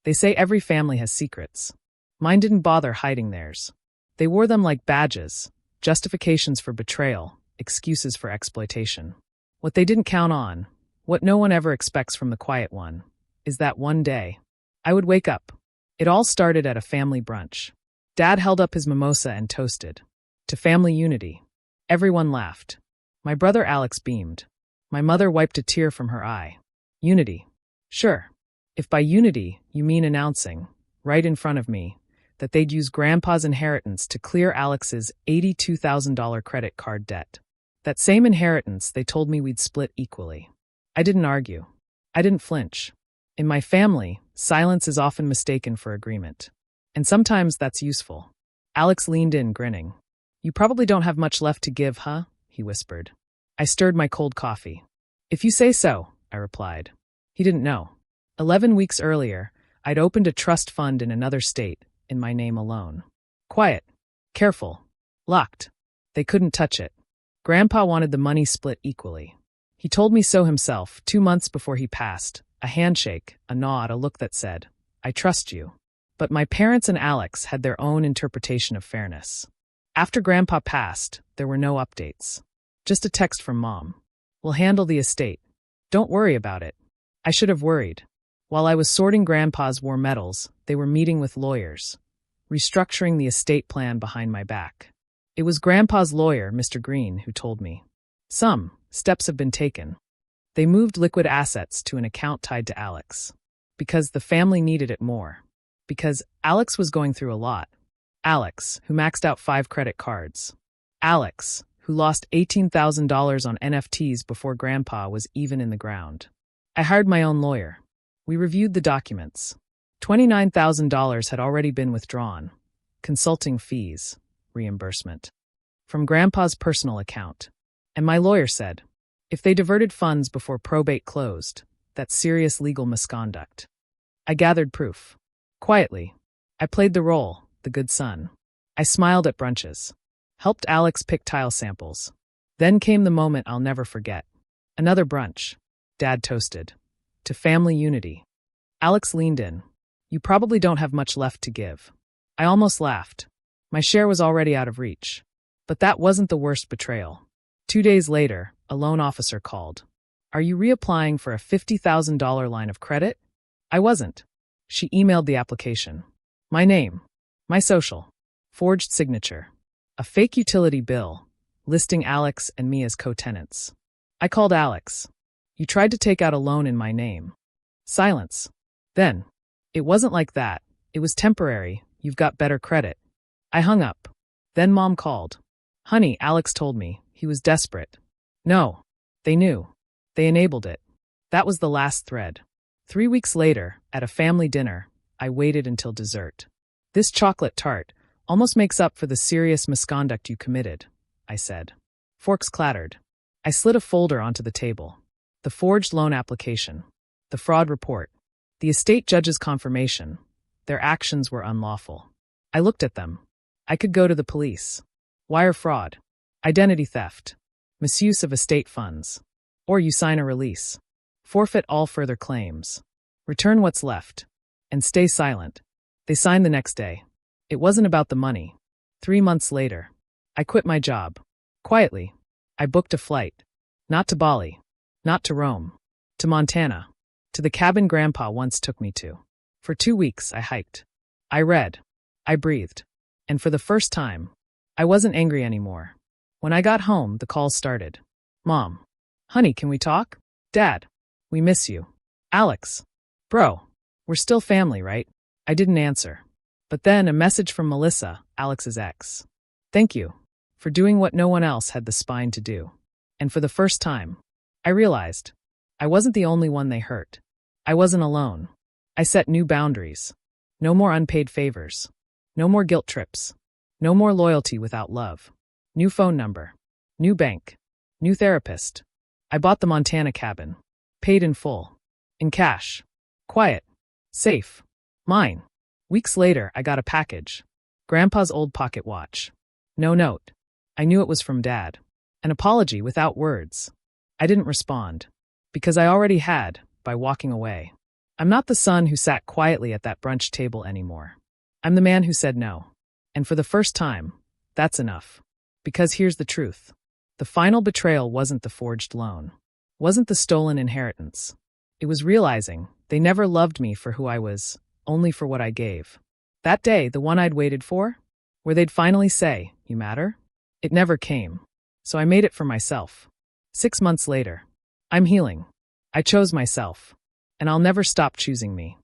They say every family has secrets. Mine didn't bother hiding theirs. They wore them like badges, justifications for betrayal, excuses for exploitation. What they didn't count on, what no one ever expects from the quiet one, is that one day, I would wake up. It all started at a family brunch. Dad held up his mimosa and toasted. To family unity. Everyone laughed. My brother Alex beamed. My mother wiped a tear from her eye. Unity. Sure. If by unity you mean announcing, right in front of me, that they'd use Grandpa's inheritance to clear Alex's $82,000 credit card debt. That same inheritance they told me we'd split equally. I didn't argue. I didn't flinch. In my family, silence is often mistaken for agreement. And sometimes that's useful. Alex leaned in, grinning. You probably don't have much left to give, huh? He whispered. I stirred my cold coffee. If you say so, I replied. He didn't know. 11 weeks earlier, I'd opened a trust fund in another state, in my name alone. Quiet. Careful. Locked. They couldn't touch it. Grandpa wanted the money split equally. He told me so himself 2 months before he passed, a handshake, a nod, a look that said, I trust you. But my parents and Alex had their own interpretation of fairness. After Grandpa passed, there were no updates. Just a text from Mom. We'll handle the estate. Don't worry about it. I should have worried. While I was sorting Grandpa's war medals, they were meeting with lawyers, restructuring the estate plan behind my back. It was Grandpa's lawyer, Mr. Green, who told me. Some steps have been taken. They moved liquid assets to an account tied to Alex. Because the family needed it more. Because Alex was going through a lot. Alex, who maxed out 5 credit cards. Alex, who lost $18,000 on NFTs before Grandpa was even in the ground. I hired my own lawyer. We reviewed the documents. $29,000 had already been withdrawn. Consulting fees, reimbursement. From Grandpa's personal account. And my lawyer said, if they diverted funds before probate closed, that's serious legal misconduct. I gathered proof. Quietly. I played the role, the good son. I smiled at brunches. Helped Alex pick tile samples. Then came the moment I'll never forget. Another brunch. Dad toasted. To family unity. Alex leaned in. You probably don't have much left to give. I almost laughed. My share was already out of reach. But that wasn't the worst betrayal. 2 days later, a loan officer called. Are you reapplying for a $50,000 line of credit? I wasn't. She emailed the application. My name. My social. Forged signature. A fake utility bill, listing Alex and me as co-tenants. I called Alex. You tried to take out a loan in my name. Silence. Then. It wasn't like that. It was temporary. You've got better credit. I hung up. Then Mom called. Honey, Alex told me. He was desperate. No. They knew. They enabled it. That was the last thread. 3 weeks later, at a family dinner, I waited until dessert. This chocolate tart almost makes up for the serious misconduct you committed, I said. Forks clattered. I slid a folder onto the table. The forged loan application. The fraud report. The estate judge's confirmation. Their actions were unlawful. I looked at them. I could go to the police. Wire fraud. Identity theft. Misuse of estate funds. Or you sign a release. Forfeit all further claims. Return what's left. And stay silent. They signed the next day. It wasn't about the money. 3 months later, I quit my job. Quietly. I booked a flight. Not to Bali. Not to Rome. To Montana. To the cabin Grandpa once took me to. For 2 weeks, I hiked. I read. I breathed. And for the first time, I wasn't angry anymore. When I got home, the calls started. Mom. Honey, can we talk? Dad. We miss you. Alex. Bro. We're still family, right? I didn't answer. But then a message from Melissa, Alex's ex. Thank you. For doing what no one else had the spine to do. And for the first time, I realized I wasn't the only one they hurt. I wasn't alone. I set new boundaries. No more unpaid favors. No more guilt trips. No more loyalty without love. New phone number. New bank. New therapist. I bought the Montana cabin. Paid in full. In cash. Quiet. Safe. Mine. Weeks later, I got a package. Grandpa's old pocket watch. No note. I knew it was from Dad. An apology without words. I didn't respond. Because I already had, by walking away. I'm not the son who sat quietly at that brunch table anymore. I'm the man who said no. And for the first time, that's enough. Because here's the truth. The final betrayal wasn't the forged loan. Wasn't the stolen inheritance. It was realizing they never loved me for who I was, only for what I gave. That day, the one I'd waited for, where they'd finally say, "You matter?" It never came. So I made it for myself. 6 months later. I'm healing. I chose myself. And I'll never stop choosing me.